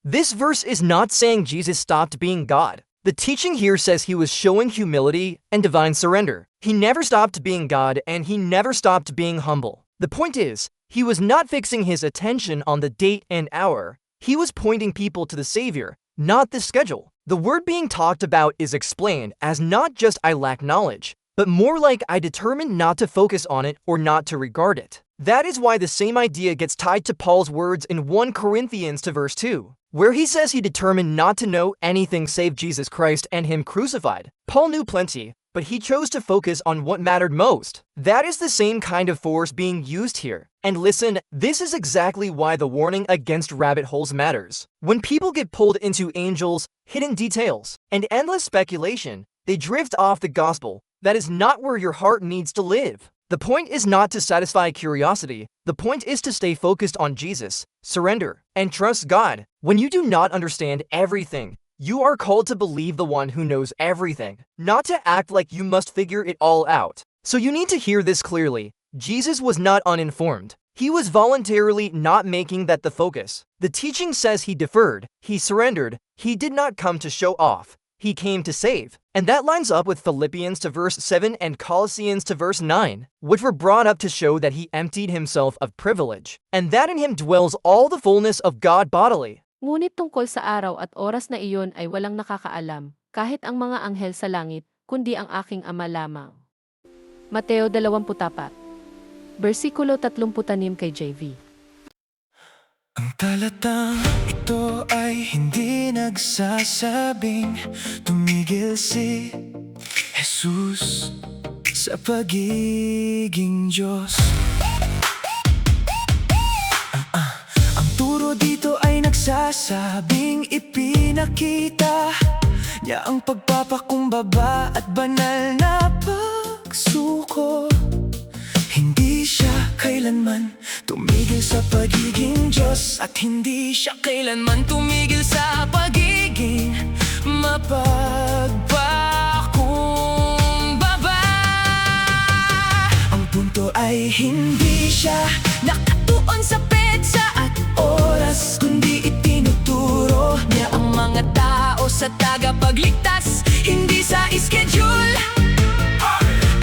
This verse is not saying Jesus stopped being God. The teaching here says he was showing humility and divine surrender. He never stopped being God and he never stopped being humble. The point is, he was not fixing his attention on the date and hour. He was pointing people to the Savior, not the schedule. The word being talked about is explained as not just I lack knowledge, but more like I determined not to focus on it or not to regard it. That is why the same idea gets tied to Paul's words in 1 Corinthians to verse 2, where he says he determined not to know anything save Jesus Christ and him crucified. Paul knew plenty, but he chose to focus on what mattered most. That is the same kind of force being used here. And listen, this is exactly why the warning against rabbit holes matters. When people get pulled into angels, hidden details, and endless speculation, they drift off the gospel. That is not where your heart needs to live. The point is not to satisfy curiosity. The point is to stay focused on Jesus, surrender, and trust God. When you do not understand everything, you are called to believe the one who knows everything, not to act like you must figure it all out. So you need to hear this clearly. Jesus was not uninformed. He was voluntarily not making that the focus. The teaching says he deferred, he surrendered, he did not come to show off. He came to save. And that lines up with Philippians to verse 7 and Colossians to verse 9, which were brought up to show that he emptied himself of privilege, and that in him dwells all the fullness of God bodily. Ngunit tungkol sa araw at oras na iyon ay walang nakakaalam, kahit ang mga anghel sa langit, kundi ang aking Ama lamang. Mateo 24, versikulo 36 kay JV. Ang talatang ito ay hindi nagsasabing tumigil si Jesus sa pagiging Diyos. Ang turo dito ay nagsasabing ipinakita niya ang pagpapakumbaba at banal na pagsuko. Hindi siya kailanman tumigil sa pagiging Diyos at hindi siya kailanman tumigil sa pagiging mapagpakumbaba. Ang punto ay hindi siya nakatuon sa petsa at oras, kundi itinuturo niya ang mga tao sa tagapagligtas, hindi sa schedule.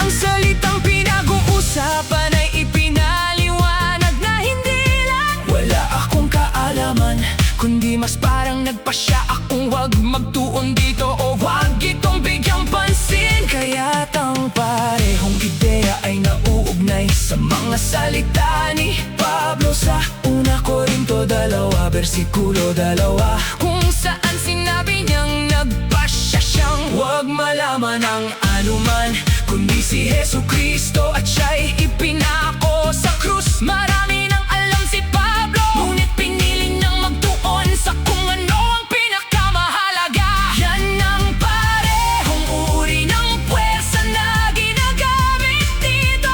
Ang salitang pinag-uusapan ay ipinaliwanag na hindi lang wala akong kaalaman, kundi mas parang nagpasya akong wag magtuon dito o wag itong bigyang pansin. Kaya't ang parehong ideya ay nauugnay sa mga salita ni Pablo sa 1 Corinto 2, versikulo 2, kung saan sinabi niyang nagpasya siyang wag malaman ang anuman, kundi si Jesucristo at siya'y ipinako sa krus. Marami nang alam si Pablo, ngunit pinili niyang magtuon sa kung ano ang pinakamahalaga. Yan ang parehong uri ng puwersa na ginagamit dito.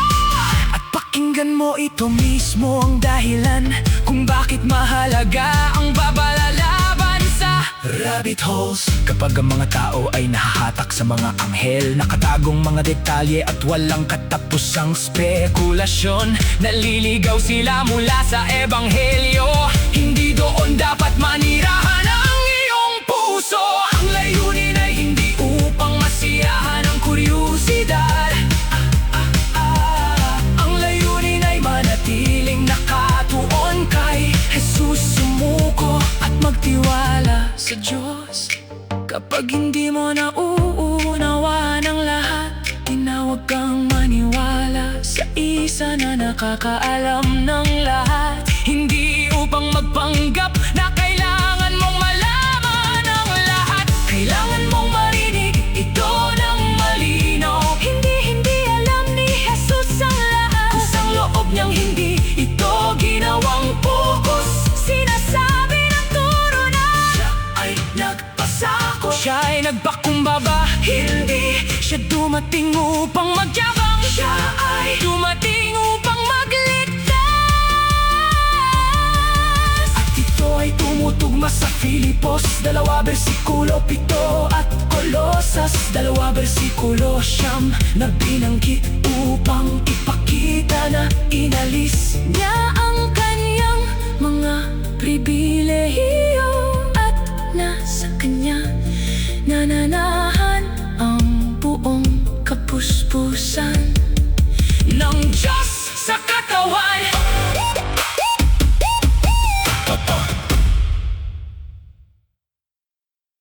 At pakinggan mo, ito mismo ang dahilan kung bakit mahalaga ang babalalaban sa rabbit holes. Kapag ang mga tao ay nahahatak sa mga anghel, nakatagong mga detalye at walang katapusang spekulasyon, naliligaw sila mula sa ebanghelyo. Hindi doon dapat manirahan ang iyong puso. Ang layunin ay hindi upang masiyahan ang kuryosidad. Ang layunin ay manatiling nakatuon kay Jesus, sumuko at magtiwala sa Diyos. Kapag hindi mo nauunawaan ang lahat, tinawag kang maniwala sa isa na nakakaalam ng lahat. Hindi upang magpanggap na kailangan mong malaman ang lahat. Kailangan mong marinig ito ng malinaw. Hindi alam ni Jesus ang lahat. Kusang loob niyang hindi ito ginawang focus. Sinasabi ng turo na siya ay nagpasako, siya ay nagpakumbaba. Hindi siya dumating upang magyabang, siya ay dumating upang magligtas. At ito ay tumutugma sa Filipos 2, versikulo 7 at Kolosas 2, versikulo 9, na binanggit upang ipakita na inalis niya ang kanyang mga pribilehiyo nananahan ang buong kapuspusan ng Diyos sa katawan.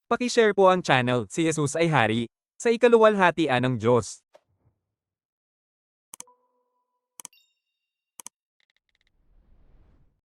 Paki-share po ang channel, Si Jesus ay Hari, sa ikaluwalhatian ng Diyos.